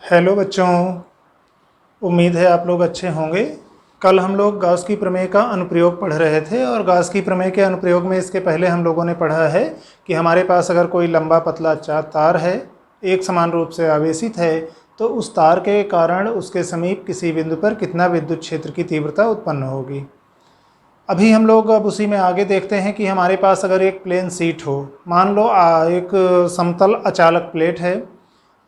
Hello बच्चों, उम्मीद है आप लोग अच्छे होंगे। कल हम लोग गॉस की प्रमेय का अनुप्रयोग पढ़ रहे थे और गॉस की प्रमेय के अनुप्रयोग में इसके पहले हम लोगों ने पढ़ा है कि हमारे पास अगर कोई लंबा पतला तार है, एक समान रूप से आवेशित है, तो उस तार के कारण उसके समीप किसी बिंदु पर कितना विद्युत क्षेत्र की तीव्रता उत्पन्न होगी। अभी हम लोग अब उसी में आगे देखते हैं कि हमारे पास अगर एक प्लेन शीट हो, मान लो एक समतल अचालक प्लेट है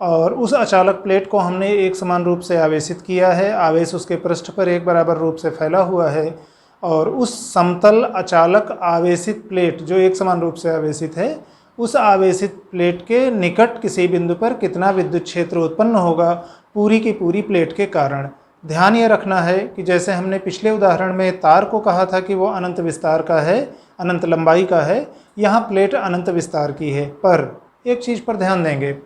और उस अचालक प्लेट को हमने एक समान रूप से आवेशित किया है। आवेश उसके पृष्ठ पर एक बराबर रूप से फैला हुआ है और उस समतल अचालक आवेशित प्लेट जो एक समान रूप से आवेशित है, उस आवेशित प्लेट के निकट किसी बिंदु पर कितना विद्युत क्षेत्र उत्पन्न होगा पूरी की पूरी प्लेट के कारण। ध्यान ये रखना है कि जैसे हमने पिछले उदाहरण में तार को कहा था कि वो अनंत विस्तार का है, अनंत लंबाई का है, यहाँ प्लेट अनंत विस्तार की है। पर एक चीज़ पर ध्यान देंगे,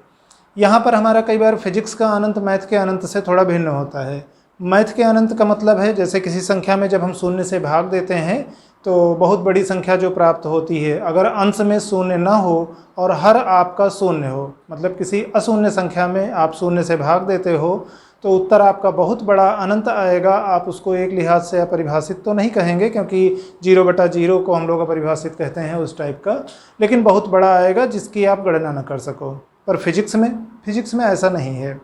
यहाँ पर हमारा कई बार फिजिक्स का अनंत मैथ के अनंत से थोड़ा भिन्न होता है। मैथ के अनंत का मतलब है जैसे किसी संख्या में जब हम शून्य से भाग देते हैं तो बहुत बड़ी संख्या जो प्राप्त होती है, अगर अंश में शून्य ना हो और हर आपका शून्य हो, मतलब किसी अशून्य संख्या में आप शून्य से भाग देते हो, तो उत्तर आपका बहुत बड़ा अनंत आएगा। आप उसको एक लिहाज से अपरिभाषित तो नहीं कहेंगे, क्योंकि 0/0 को हम लोग अपरिभाषित कहते हैं उस टाइप का, लेकिन बहुत बड़ा आएगा जिसकी आप गणना न कर सको। पर फिजिक्स में ऐसा नहीं है।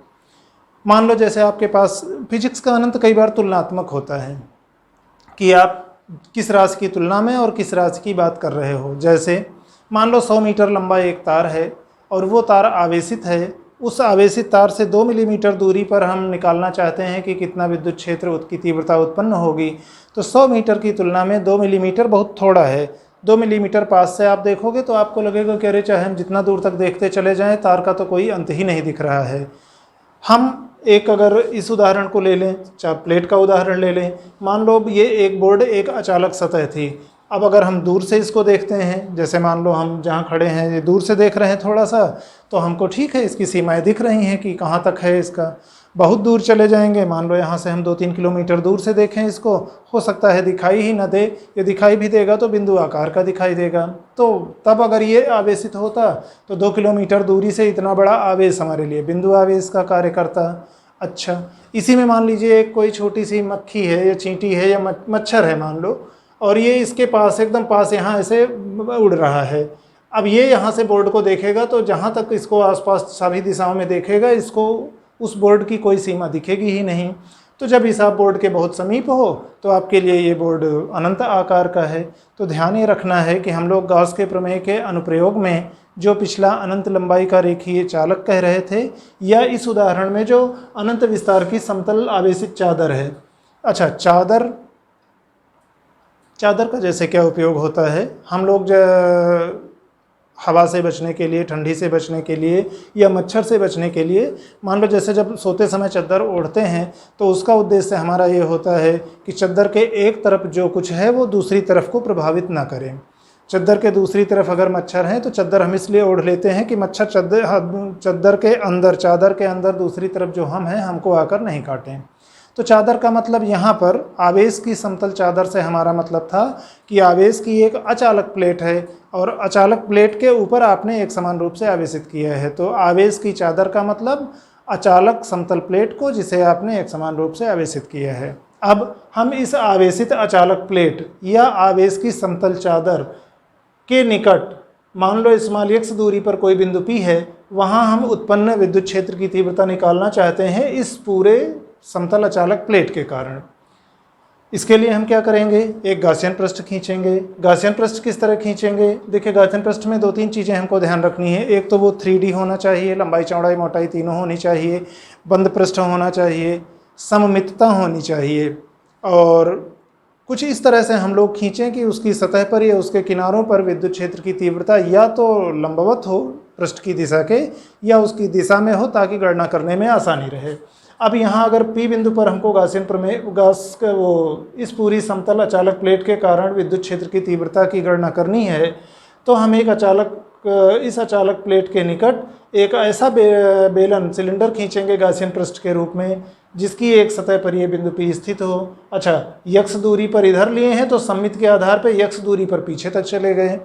मान लो जैसे आपके पास फिजिक्स का अनंत कई बार तुलनात्मक होता है कि आप किस राशि की तुलना में और किस राशि की बात कर रहे हो। जैसे मान लो 100 मीटर लंबा एक तार है और वो तार आवेशित है। उस आवेशित तार से 2 मिलीमीटर दूरी पर हम निकालना चाहते हैं कि कितना विद्युत क्षेत्र की तीव्रता उत्पन्न होगी। तो 100 मीटर की तुलना में 2 मिलीमीटर बहुत थोड़ा है। 2 मिलीमीटर पास से आप देखोगे तो आपको लगेगा कि अरे चाहे हम जितना दूर तक देखते चले जाएं, तार का तो कोई अंत ही नहीं दिख रहा है। हम एक अगर इस उदाहरण को ले लें, चाहे प्लेट का उदाहरण ले लें, मान लो ये एक बोर्ड एक अचालक सतह थी। अब अगर हम दूर से इसको देखते हैं, जैसे मान लो हम जहाँ खड़े हैं ये दूर से देख रहे हैं थोड़ा सा, तो हमको ठीक है इसकी सीमाएं दिख रही हैं कि कहाँ तक है इसका। बहुत दूर चले जाएंगे, मान लो यहाँ से हम 2-3 किलोमीटर दूर से देखें इसको, हो सकता है दिखाई ही ना दे, ये दिखाई भी देगा तो बिंदु आकार का दिखाई देगा। तो तब अगर ये आवेशित होता तो 2 किलोमीटर दूरी से इतना बड़ा आवेश हमारे लिए बिंदु आवेश का कार्य करता। अच्छा, इसी में मान लीजिए एक कोई छोटी सी मक्खी है या चींटी है या मच्छर है मान लो, और ये इसके पास एकदम पास यहाँ ऐसे उड़ रहा है। अब ये यहाँ से बोर्ड को देखेगा तो जहाँ तक इसको आसपास सभी दिशाओं में देखेगा, इसको उस बोर्ड की कोई सीमा दिखेगी ही नहीं। तो जब इस आप बोर्ड के बहुत समीप हो तो आपके लिए ये बोर्ड अनंत आकार का है। तो ध्यान ये रखना है कि हम लोग गॉस के प्रमेय के अनुप्रयोग में जो पिछला अनंत लंबाई का रेखीय चालक कह रहे थे, या इस उदाहरण में जो अनंत विस्तार की समतल आवेशित चादर है। अच्छा, चादर का जैसे क्या उपयोग होता है, हम लोग हवा से बचने के लिए, ठंडी से बचने के लिए या मच्छर से बचने के लिए, मान लो जैसे जब सोते समय चादर ओढ़ते हैं तो उसका उद्देश्य हमारा ये होता है कि चादर के एक तरफ जो कुछ है वो दूसरी तरफ को प्रभावित ना करें। चादर के दूसरी तरफ अगर मच्छर हैं तो चादर हम इसलिए ओढ़ लेते हैं कि मच्छर चादर के अंदर दूसरी तरफ जो हम हैं हमको आकर नहीं काटें। तो चादर का मतलब यहाँ पर आवेश की समतल चादर से हमारा मतलब था कि आवेश की एक अचालक प्लेट है और अचालक प्लेट के ऊपर आपने एक समान रूप से आवेशित किया है। तो आवेश की चादर का मतलब अचालक समतल प्लेट को जिसे आपने एक समान रूप से आवेशित किया है। अब हम इस आवेशित अचालक प्लेट या आवेश की समतल चादर के निकट मान लो x दूरी पर कोई बिंदु P है, वहाँ हम उत्पन्न विद्युत क्षेत्र की तीव्रता निकालना चाहते हैं इस पूरे समतल अचालक प्लेट के कारण। इसके लिए हम क्या करेंगे, एक गॉसियन पृष्ठ खींचेंगे। गॉसियन पृष्ठ किस तरह खींचेंगे, देखिए गॉसियन पृष्ठ में 2-3 चीज़ें हमको ध्यान रखनी है। एक तो वो 3D होना चाहिए, लंबाई चौड़ाई मोटाई तीनों होनी चाहिए, बंद पृष्ठ होना चाहिए, सममितता होनी चाहिए, और कुछ इस तरह से हम लोग खींचें कि उसकी सतह पर या उसके किनारों पर विद्युत क्षेत्र की तीव्रता या तो लंबवत हो पृष्ठ की दिशा के या उसकी दिशा में हो, ताकि गणना करने में आसानी रहे। अब यहाँ अगर P बिंदु पर हमको गॉसियन प्रमेय इस पूरी समतल अचालक प्लेट के कारण विद्युत क्षेत्र की तीव्रता की गणना करनी है, तो हम इस अचालक प्लेट के निकट एक ऐसा बेलन सिलेंडर खींचेंगे गॉसियन पृष्ठ के रूप में जिसकी एक सतह पर ये बिंदु P स्थित हो। अच्छा, x दूरी पर इधर लिए हैं तो सममित के आधार पर x दूरी पर पीछे तक चले गए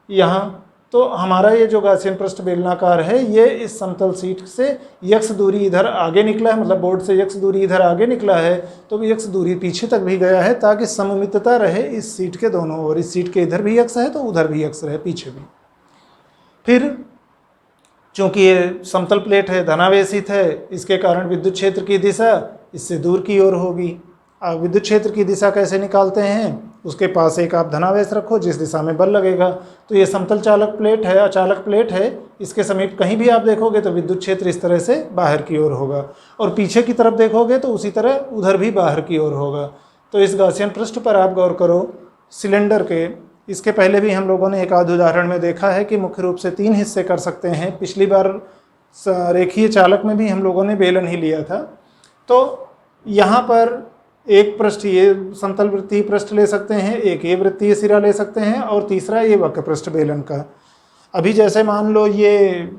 यहाँ, तो हमारा ये जो गॉसियन पृष्ठ बेलनाकार है ये इस समतल शीट से x दूरी इधर आगे निकला है, मतलब बोर्ड से x दूरी इधर आगे निकला है, तो x दूरी पीछे तक भी गया है ताकि सममितता रहे इस शीट के दोनों ओर। इस शीट के इधर भी x है तो उधर भी x रहे, पीछे भी। फिर चूंकि ये समतल प्लेट है, धनावेशित है, इसके कारण विद्युत क्षेत्र की दिशा इससे दूर की ओर होगी। अब विद्युत क्षेत्र की दिशा कैसे निकालते हैं? उसके पास एक आप धनावेश रखो जिस दिशा में बल लगेगा। तो ये समतल चालक प्लेट है, अचालक प्लेट है, इसके समीप कहीं भी आप देखोगे तो विद्युत क्षेत्र इस तरह से बाहर की ओर होगा, और पीछे की तरफ देखोगे तो उसी तरह उधर भी बाहर की ओर होगा। तो इस गॉसियन पृष्ठ पर आप गौर करो, सिलेंडर के, इसके पहले भी हम लोगों ने एक आध उदाहरण में देखा है कि मुख्य रूप से 3 हिस्से कर सकते हैं। पिछली बार रेखीय चालक में भी हम लोगों ने बेलन ही लिया था। तो यहाँ पर एक पृष्ठ ये समतल वृत्तीय पृष्ठ ले सकते हैं, एक ये वृत्तीय सिरा ले सकते हैं, और तीसरा ये वक्र पृष्ठ बेलन का। अभी जैसे मान लो ये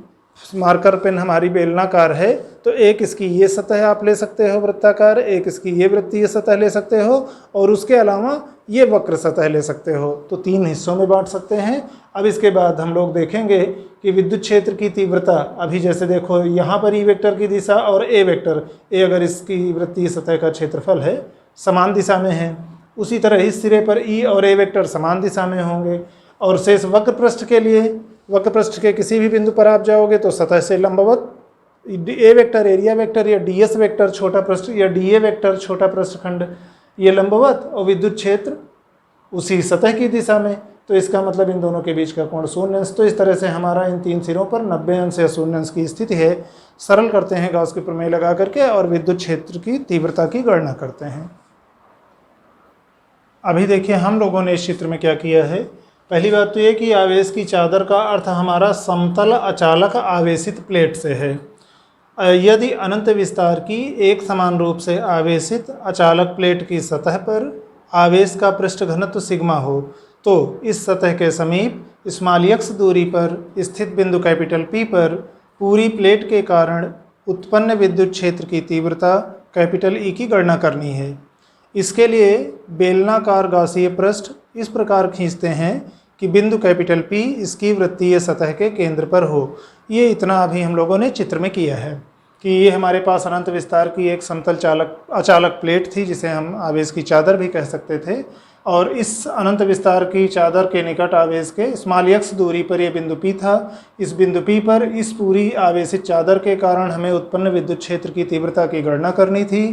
मार्कर पेन हमारी बेलनाकार है, तो एक इसकी ये सतह आप ले सकते हो वृत्ताकार, एक इसकी ये वृत्तीय सतह ले सकते हो, और उसके अलावा ये वक्र सतह ले सकते हो। तो 3 हिस्सों में बांट सकते हैं। अब इसके बाद हम लोग देखेंगे कि विद्युत क्षेत्र की तीव्रता, अभी जैसे देखो यहाँ पर ई वेक्टर की दिशा और ए वेक्टर, ए अगर इसकी वृत्तीय सतह का क्षेत्रफल है, समान दिशा में है, उसी तरह इस सिरे पर ई और ए वेक्टर समान दिशा में होंगे। और शेष वक्र पृष्ठ के लिए, वक्र पृष्ठ के किसी भी बिंदु पर आप जाओगे तो सतह से लंबवत ए वेक्टर एरिया वेक्टर या डीएस वेक्टर छोटा पृष्ठ या डीए वेक्टर छोटा पृष्ठखंड, ये लंबवत, और विद्युत क्षेत्र उसी सतह की दिशा में। तो इसका मतलब इन दोनों के बीच का कोण 0 अंश। तो इस तरह से हमारा इन 3 सिरों पर 90 अंश या 0 अंश की स्थिति है। सरल करते हैं गॉस के प्रमेय लगा करके और विद्युत क्षेत्र की तीव्रता की गणना करते हैं। अभी देखिए हम लोगों ने इस चित्र में क्या किया है। पहली बात तो ये कि आवेश की चादर का अर्थ हमारा समतल अचालक आवेशित प्लेट से है। यदि अनंत विस्तार की एक समान रूप से आवेशित अचालक प्लेट की सतह पर आवेश का पृष्ठ घनत्व सिग्मा हो, तो इस सतह के समीप स्मॉल x दूरी पर स्थित बिंदु कैपिटल P पर पूरी प्लेट के कारण उत्पन्न विद्युत क्षेत्र की तीव्रता कैपिटल E की गणना करनी है। इसके लिए बेलनाकार गॉसीय पृष्ठ इस प्रकार खींचते हैं कि बिंदु कैपिटल P इसकी वृत्तीय सतह के केंद्र पर हो। ये इतना अभी हम लोगों ने चित्र में किया है कि ये हमारे पास अनंत विस्तार की एक समतल अचालक प्लेट थी जिसे हम आवेश की चादर भी कह सकते थे, और इस अनंत विस्तार की चादर के निकट आवेश के स्मॉल x दूरी पर यह बिंदु P था। इस बिंदु P पर इस पूरी आवेशित चादर के कारण हमें उत्पन्न विद्युत क्षेत्र की तीव्रता की गणना करनी थी।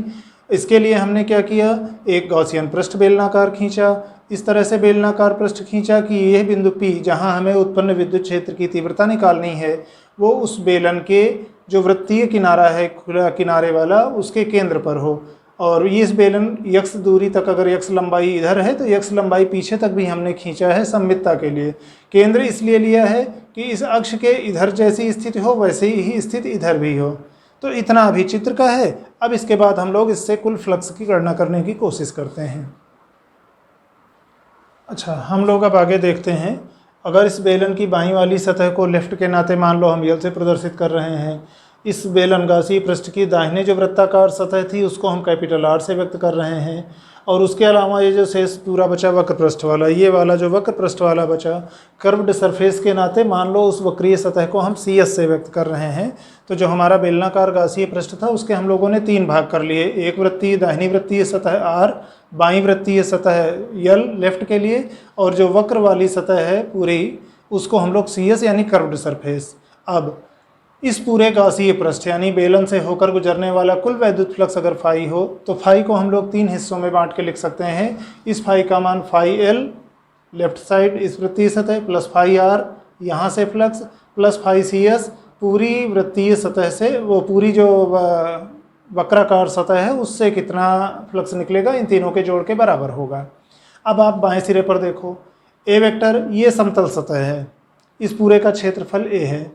इसके लिए हमने क्या किया, एक गॉसियन पृष्ठ बेलनाकार खींचा। इस तरह से बेलनाकार पृष्ठ खींचा कि यह बिंदु P जहां हमें उत्पन्न विद्युत क्षेत्र की तीव्रता निकालनी है वो उस बेलन के जो वृत्तीय किनारा है, खुला किनारे वाला, उसके केंद्र पर हो। और इस बेलन x दूरी तक अगर x लंबाई इधर है तो x लंबाई पीछे तक भी हमने खींचा है सममितता के लिए। केंद्र इसलिए लिया है कि इस अक्ष के इधर जैसी स्थिति हो वैसे ही स्थिति इधर भी हो। तो इतना अभी चित्र का है। अब इसके बाद हम लोग इससे कुल फ्लक्स की गणना करने की कोशिश करते हैं। अच्छा, हम लोग अब आगे देखते हैं। अगर इस बेलन की बाईं वाली सतह को लेफ्ट के नाते मान लो हम यल से प्रदर्शित कर रहे हैं, इस बेलन गॉसीय पृष्ठ की दाहिने जो वृत्ताकार सतह थी उसको हम कैपिटल R से व्यक्त कर रहे हैं, और उसके अलावा ये जो शेष पूरा बचा वक्र पृष्ठ वाला, ये वाला जो वक्र पृष्ठ वाला बचा कर्व्ड सरफेस के नाते मान लो उस वक्रीय सतह को हम CS से व्यक्त कर रहे हैं। तो जो हमारा बेलनाकार गॉसीय पृष्ठ था उसके हम लोगों ने 3 भाग कर लिए, एक वृत्तीय दाहिनी वृत्तीय सतह R, बाईं वृत्तीय सतह यल लेफ्ट के लिए, और जो वक्र वाली सतह है पूरी उसको हम लोग CS यानी कर्व्ड सरफेस। अब इस पूरे गॉसीय पृष्ठ यानी बेलन से होकर गुजरने वाला कुल वैद्युत फ्लक्स अगर फाई हो तो फाई को हम लोग 3 हिस्सों में बांट के लिख सकते हैं। इस फाई का मान फाई L लेफ्ट साइड इस वृत्तीय सतह प्लस फाई R यहाँ से फ्लक्स प्लस फाई CS पूरी वृत्तीय सतह से, वो पूरी जो वक्राकार सतह है उससे कितना फ्लक्स निकलेगा इन तीनों के जोड़ के बराबर होगा। अब आप बाएं सिरे पर देखो, ए वेक्टर ये समतल सतह है, इस पूरे का क्षेत्रफल A है,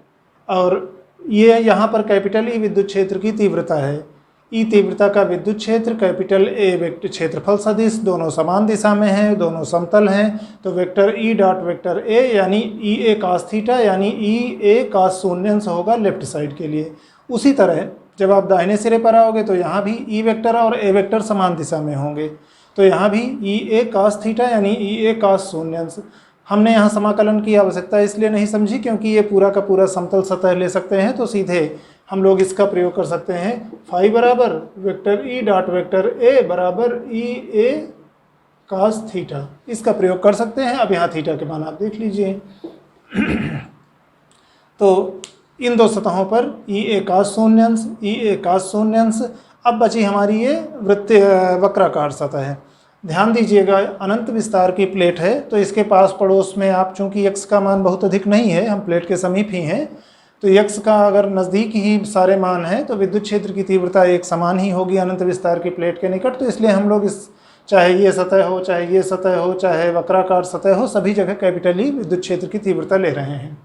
और ये यहाँ पर कैपिटल E विद्युत क्षेत्र की तीव्रता है। ई तीव्रता का विद्युत क्षेत्र कैपिटल A वेक्टर क्षेत्रफल सदिश दोनों समान दिशा में हैं, दोनों समतल हैं, तो vector E dot vector A यानी ई ए कास थीटा यानी ई ए कास 0 अंश होगा लेफ्ट साइड के लिए। उसी तरह जब आप दाहिने सिरे पर आओगे तो यहाँ भी ई वेक्टर और ए वेक्टर समान दिशा में होंगे, तो यहाँ भी ई ए कास थीटा यानी ई ए कास 0 अंश। हमने यहाँ समाकलन की आवश्यकता इसलिए नहीं समझी क्योंकि ये पूरा का पूरा समतल सतह ले सकते हैं, तो सीधे हम लोग इसका प्रयोग कर सकते हैं। फाई बराबर vector E dot vector A बराबर ई ए कास थीटा, इसका प्रयोग कर सकते हैं। अब यहाँ थीटा के मान आप देख लीजिए। तो इन दो सतहों पर ई ए कास शून्यंश, ई ए कास शून्यंश। अब बची हमारी ये वक्राकार सतह है। ध्यान दीजिएगा, अनंत विस्तार की प्लेट है, तो इसके पास पड़ोस में आप चूंकि x का मान बहुत अधिक नहीं है, हम प्लेट के समीप ही हैं, तो x का अगर नज़दीक ही सारे मान हैं तो विद्युत क्षेत्र की तीव्रता एक समान ही होगी अनंत विस्तार की प्लेट के निकट। तो इसलिए हम लोग इस, चाहे ये सतह हो, चाहे ये सतह हो, चाहे वक्राकार सतह हो, सभी जगह कैपिटल ई विद्युत क्षेत्र की तीव्रता ले रहे हैं।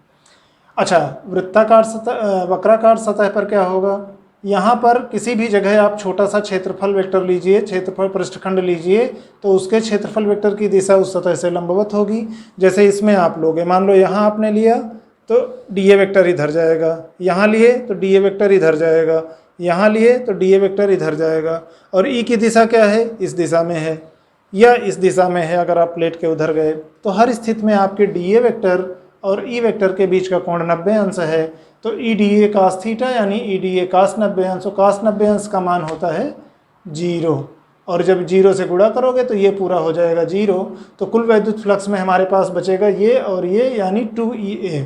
अच्छा, वृत्ताकार सतह, वक्राकार सतह पर क्या होगा? यहाँ पर किसी भी जगह आप छोटा सा क्षेत्रफल वेक्टर लीजिए, क्षेत्रफल पृष्ठखंड लीजिए, तो उसके क्षेत्रफल वेक्टर की दिशा उस सतह से लंबवत होगी। जैसे इसमें आप लोगे, मान लो यहाँ आपने लिया तो डी ए वेक्टर इधर जाएगा, यहाँ लिए तो डी ए वेक्टर इधर जाएगा, यहाँ लिए तो डी ए वेक्टर इधर जाएगा। और ई की दिशा क्या है? इस दिशा में है या इस दिशा में है। अगर आप प्लेट के उधर गए तो हर स्थिति में आपके डी ए वेक्टर और ई वेक्टर के बीच का कोण 90 अंश है। तो E D A cos theta यानी ई डी ए कास 90 अंश, कास 90 अंश का मान होता है 0, और जब 0 से गुणा करोगे तो ये पूरा हो जाएगा 0। तो कुल वैद्युत फ्लक्स में हमारे पास बचेगा ये और ये, यानी 2EA।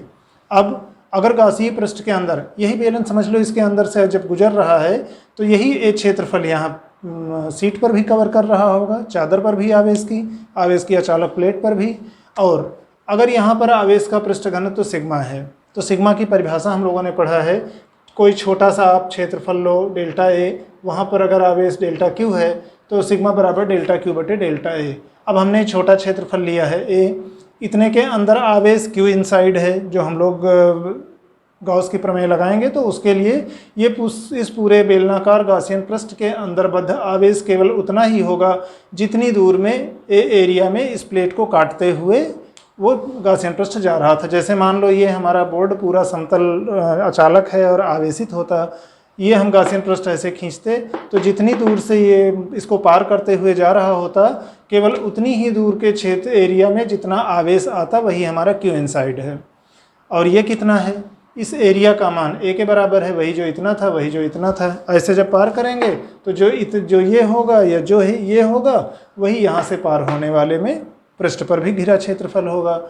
अब अगर गासीय पृष्ठ के अंदर, यही बेलन समझ लो, इसके अंदर से जब गुजर रहा है तो यही ए क्षेत्रफल यहाँ सीट पर भी कवर कर रहा होगा, चादर पर भी आवेश की अचालक प्लेट पर भी। और अगर यहाँ पर आवेश का पृष्ठ घनत्व तो सिग्मा है, तो सिग्मा की परिभाषा हम लोगों ने पढ़ा है। कोई छोटा सा आप क्षेत्रफल लो डेल्टा ए, वहाँ पर अगर आवेश डेल्टा क्यू है तो सिग्मा बराबर डेल्टा क्यू बटे डेल्टा ए। अब हमने छोटा क्षेत्रफल लिया है ए, इतने के अंदर आवेश क्यू इनसाइड है, जो हम लोग गॉस की प्रमेय लगाएंगे तो उसके लिए ये इस पूरे बेलनाकार गॉसियन पृष्ठ के अंदर बद्ध आवेश केवल उतना ही होगा जितनी दूर में ए एरिया में इस प्लेट को काटते हुए वो गॉसियन पृष्ठ जा रहा था। जैसे मान लो ये हमारा बोर्ड पूरा समतल अचालक है और आवेशित होता, ये हम गॉसियन पृष्ठ ऐसे खींचते तो जितनी दूर से ये इसको पार करते हुए जा रहा होता, केवल उतनी ही दूर के क्षेत्र एरिया में जितना आवेश आता वही हमारा क्यू इनसाइड है। और ये कितना है? इस एरिया का मान ए के बराबर है, वही जो इतना था वही जो इतना था। ऐसे जब पार करेंगे तो जो ये होगा या जो ये होगा वही यहाँ से पार होने वाले में पृष्ठ पर भी घिरा क्षेत्रफल होगा।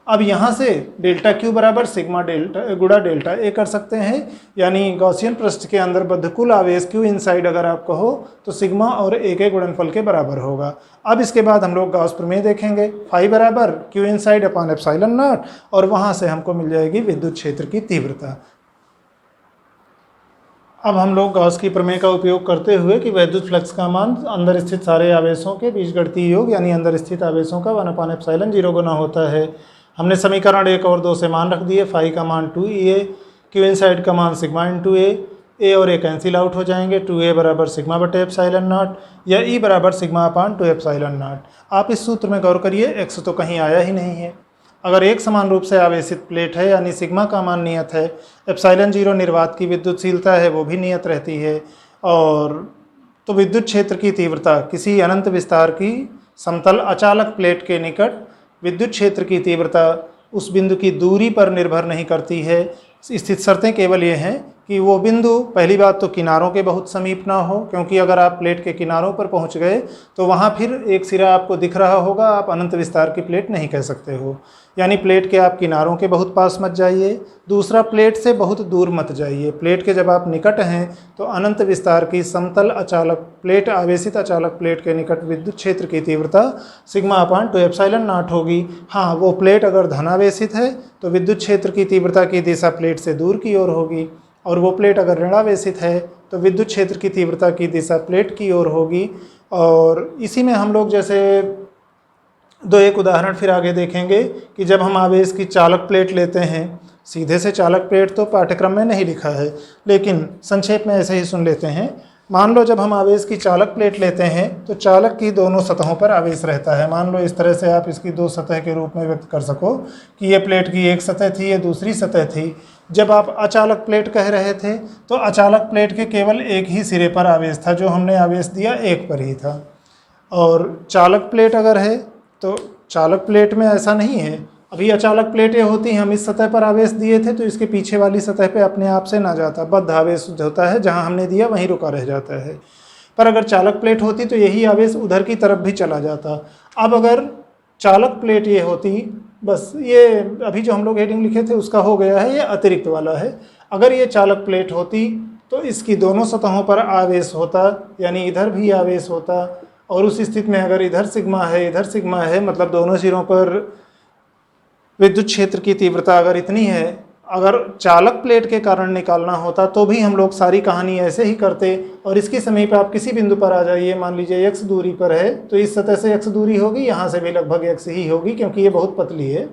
अब यहाँ से डेल्टा क्यू बराबर सिग्मा डेल्टा गुणा डेल्टा ए कर सकते हैं, यानी गॉसियन पृष्ठ के अंदर बद्ध कुल आवेश क्यू इनसाइड अगर आप कहो तो सिग्मा और ए के गुणनफल के बराबर होगा। अब इसके बाद हम लोग गॉस प्रमेय देखेंगे, फाई बराबर Q inside upon epsilon not, और वहाँ से हमको मिल जाएगी विद्युत क्षेत्र की तीव्रता। अब हम लोग गॉस की प्रमेय का उपयोग करते हुए कि वैद्युत फ्लक्स का मान अंदर स्थित सारे आवेशों के बीजगणितीय योग यानी अंदर स्थित आवेशों का 1/ε0 गुना होता है। हमने समीकरण 1 और 2 से मान रख दिए। फाई का मान 2EA, क्यू इनसाइड का मान सिग्मा इंटू ए और ए कैंसिल आउट हो जाएंगे। 2A बराबर सिग्मा बटे एप्सिलॉन नॉट या ई बराबर सिग्मा अपान 2 एप्सिलॉन नॉट। आप इस सूत्र में गौर करिए, एक्स तो कहीं आया ही नहीं है। अगर एक समान रूप से आवेशित प्लेट है यानी सिग्मा का मान नियत है, एप्सिलॉन 0 निर्वात की विद्युतशीलता है वो भी नियत रहती है, और तो विद्युत क्षेत्र की तीव्रता किसी अनंत विस्तार की समतल अचालक प्लेट के निकट विद्युत क्षेत्र की तीव्रता उस बिंदु की दूरी पर निर्भर नहीं करती है। स्थित शर्तें केवल ये हैं कि वो बिंदु, पहली बात तो किनारों के बहुत समीप ना हो, क्योंकि अगर आप प्लेट के किनारों पर पहुंच गए तो वहाँ फिर एक सिरा आपको दिख रहा होगा, आप अनंत विस्तार की प्लेट नहीं कह सकते हो। यानी प्लेट के आप किनारों के बहुत पास मत जाइए, दूसरा प्लेट से बहुत दूर मत जाइए। प्लेट के जब आप निकट हैं तो अनंत विस्तार की समतल अचालक प्लेट, आवेशित अचालक प्लेट के निकट विद्युत क्षेत्र की तीव्रता सिग्मा अपान 2 एप्सिलॉन नॉट होगी। हाँ, वो प्लेट अगर धनावेशित है तो विद्युत क्षेत्र की तीव्रता की दिशा प्लेट से दूर की ओर होगी, और वो प्लेट अगर ऋणावेशित है तो विद्युत क्षेत्र की तीव्रता की दिशा प्लेट की ओर होगी। और इसी में हम लोग जैसे एक उदाहरण फिर आगे देखेंगे कि जब हम आवेश की चालक प्लेट लेते हैं, सीधे से चालक प्लेट तो पाठ्यक्रम में नहीं लिखा है लेकिन संक्षेप में ऐसे ही सुन लेते हैं। मान लो जब हम आवेश की चालक प्लेट लेते हैं तो चालक की दोनों सतहों पर आवेश रहता है। मान लो इस तरह से आप इसकी 2 सतह के रूप में व्यक्त कर सको कि ये प्लेट की एक सतह थी, ये दूसरी सतह थी। जब आप अचालक प्लेट कह रहे थे तो अचालक प्लेट के केवल एक ही सिरे पर आवेश था, जो हमने आवेश दिया एक पर ही था। और चालक प्लेट अगर है तो चालक प्लेट में ऐसा नहीं है अभी अचालक प्लेटें होती हैं, हम इस सतह पर आवेश दिए थे तो इसके पीछे वाली सतह पे अपने आप से ना जाता, बद्ध आवेश होता है, जहाँ हमने दिया वहीं रुका रह जाता है। पर अगर चालक प्लेट होती तो यही आवेश उधर की तरफ भी चला जाता। अब अगर चालक प्लेट ये होती, बस ये अभी जो हम लोग हेडिंग लिखे थे उसका हो गया है, ये अतिरिक्त वाला है। अगर ये चालक प्लेट होती तो इसकी दोनों सतहों पर आवेश होता, यानी इधर भी आवेश होता, और उस स्थिति में अगर इधर सिग्मा है इधर सिग्मा है, मतलब दोनों सिरों पर विद्युत क्षेत्र की तीव्रता अगर इतनी है, अगर चालक प्लेट के कारण निकालना होता तो भी हम लोग सारी कहानी ऐसे ही करते। और इसके समीप आप किसी बिंदु पर आ जाइए, मान लीजिए x दूरी पर है तो इस सतह से x दूरी होगी, यहाँ से भी लगभग x ही होगी क्योंकि ये बहुत पतली है।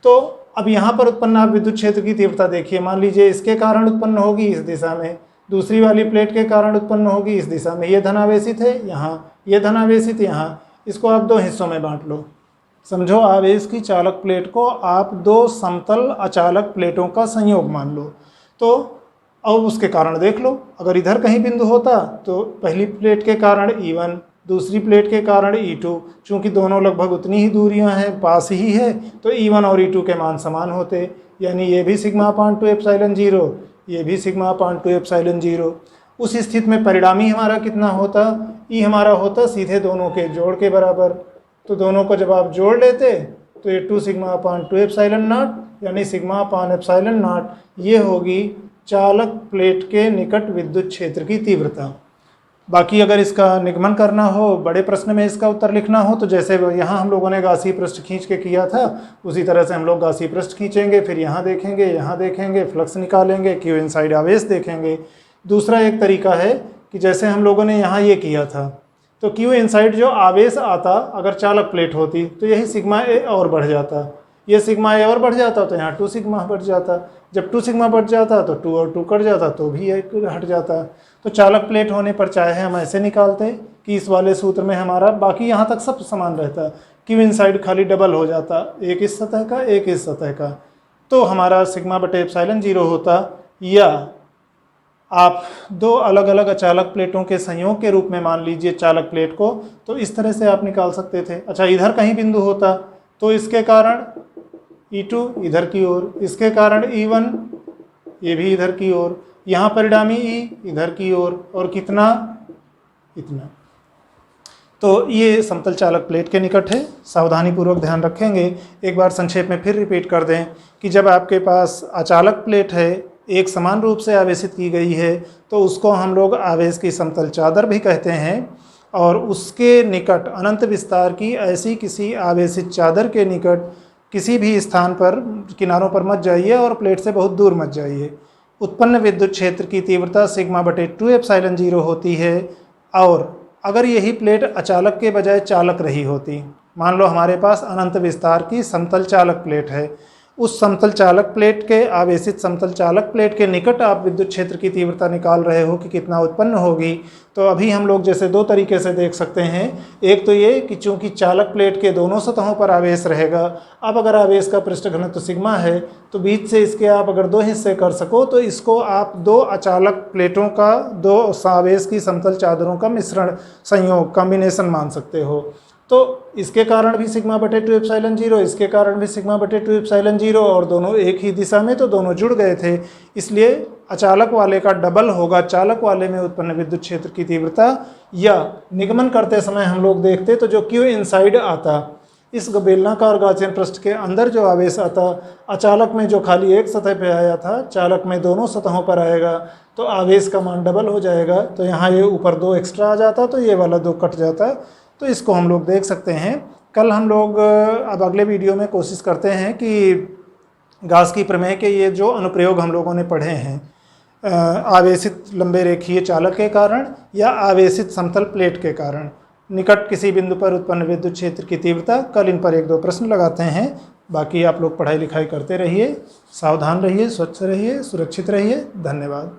तो अब यहाँ पर उत्पन्न आप विद्युत क्षेत्र की तीव्रता देखिए, मान लीजिए इसके कारण उत्पन्न होगी इस दिशा में, दूसरी वाली प्लेट के कारण उत्पन्न होगी इस दिशा में। ये धनावेशित है यहाँ, ये धनावेशित यहाँ, इसको आप दो हिस्सों में बांट लो। समझो आवेश की चालक प्लेट को आप दो समतल अचालक प्लेटों का संयोग मान लो। तो अब उसके कारण देख लो, अगर इधर कहीं बिंदु होता तो पहली प्लेट के कारण E1, दूसरी प्लेट के कारण E2, चूँकि दोनों लगभग उतनी ही दूरियां हैं, पास ही है, तो E1 और E2 के मान समान होते, यानी ये भी सिग्मा अपान 2 एप्सिलॉन 0, ये भी सिग्मा अपान 2 एप्सिलॉन 0। उस स्थिति में परिणामी हमारा कितना होता, E हमारा होता सीधे दोनों के जोड़ के बराबर। तो दोनों को जब आप जोड़ लेते तो ये 2 सिग्मा अपान 2 एप्सिलॉन नॉट, यानी सिग्मा अपान एप्सिलॉन नॉट, ये होगी चालक प्लेट के निकट विद्युत क्षेत्र की तीव्रता। बाकी अगर इसका निगमन करना हो, बड़े प्रश्न में इसका उत्तर लिखना हो, तो जैसे यहाँ हम लोगों ने गासी पृष्ठ खींच के किया था, उसी तरह से हम लोग गासी पृष्ठ खींचेंगे, फिर यहाँ देखेंगे, फ्लक्स निकालेंगे, क्यू इनसाइड आवेश देखेंगे। दूसरा एक तरीका है कि जैसे हम लोगों ने यहाँ ये किया था, तो क्यू इनसाइड जो आवेश आता अगर चालक प्लेट होती तो यही सिग्मा ए और बढ़ जाता, ये सिग्मा ए और बढ़ जाता तो यहाँ 2 सिग्मा बढ़ जाता। जब 2 सिग्मा बढ़ जाता तो 2 और 2 कट जाता तो भी एक हट जाता। तो चालक प्लेट होने पर चाहे हम ऐसे निकालते कि इस वाले सूत्र में हमारा बाकी यहाँ तक सब समान रहता, क्यू इनसाइड खाली डबल हो जाता, एक इस सतह का एक इस सतह का, तो हमारा सिग्मा बटे एप्सिलॉन 0 होता। या आप दो अलग अलग अचालक प्लेटों के संयोग के रूप में मान लीजिए चालक प्लेट को, तो इस तरह से आप निकाल सकते थे। अच्छा, इधर कहीं बिंदु होता तो इसके कारण E2 इधर की ओर, इसके कारण E1 ये भी इधर की ओर, यहाँ परिणामी E इधर की ओर, और कितना, इतना। तो ये समतल चालक प्लेट के निकट है। सावधानी पूर्वक ध्यान रखेंगे। एक बार संक्षेप में फिर रिपीट कर दें कि जब आपके पास अचालक प्लेट है, एक समान रूप से आवेशित की गई है, तो उसको हम लोग आवेश की समतल चादर भी कहते हैं। और उसके निकट अनंत विस्तार की ऐसी किसी आवेशित चादर के निकट किसी भी स्थान पर किनारों पर मत जाइए और प्लेट से बहुत दूर मत जाइए। उत्पन्न विद्युत क्षेत्र की तीव्रता सिग्मा बटे 2 एप्सिलॉन 0 होती है। और अगर यही प्लेट अचालक के बजाय चालक रही होती, मान लो हमारे पास अनंत विस्तार की समतल चालक प्लेट है, उस समतल चालक प्लेट के आवेशित समतल चालक प्लेट के निकट आप विद्युत क्षेत्र की तीव्रता निकाल रहे हो कि कितना उत्पन्न होगी। तो अभी हम लोग जैसे दो तरीके से देख सकते हैं। एक तो ये कि चूंकि चालक प्लेट के दोनों सतहों पर आवेश रहेगा, अब अगर आवेश का पृष्ठ घनत्व सिग्मा है तो बीच से इसके आप अगर दो हिस्से कर सको तो इसको आप दो अचालक प्लेटों का, दो आवेश की समतल चादरों का मिश्रण, संयोग, कॉम्बिनेशन मान सकते हो। तो इसके कारण भी सिग्मा बटे 2 एप्सिलॉन 0, इसके कारण भी सिग्मा बटे 2 एप्सिलॉन 0, और दोनों एक ही दिशा में, तो दोनों जुड़ गए थे। इसलिए अचालक वाले का डबल होगा चालक वाले में उत्पन्न विद्युत क्षेत्र की तीव्रता। या निगमन करते समय हम लोग देखते तो जो क्यू इनसाइड आता, इस बेलनाकार गाउसियन पृष्ठ के अंदर जो आवेश आता, अचालक में जो खाली एक सतह पे आया था, चालक में दोनों सतहों पर आएगा, तो आवेश का मान डबल हो जाएगा। तो यहाँ ये ऊपर 2 एक्स्ट्रा आ जाता, तो ये वाला 2 कट जाता। तो इसको हम लोग देख सकते हैं। कल हम लोग अब अगले वीडियो में कोशिश करते हैं कि गाउस की प्रमेय के ये जो अनुप्रयोग हम लोगों ने पढ़े हैं, आवेशित लंबे रेखीय चालक के कारण या आवेशित समतल प्लेट के कारण निकट किसी बिंदु पर उत्पन्न विद्युत क्षेत्र की तीव्रता, कल इन पर 1-2 प्रश्न लगाते हैं। बाकी आप लोग पढ़ाई लिखाई करते रहिए, सावधान रहिए, स्वच्छ रहिए, सुरक्षित रहिए। धन्यवाद।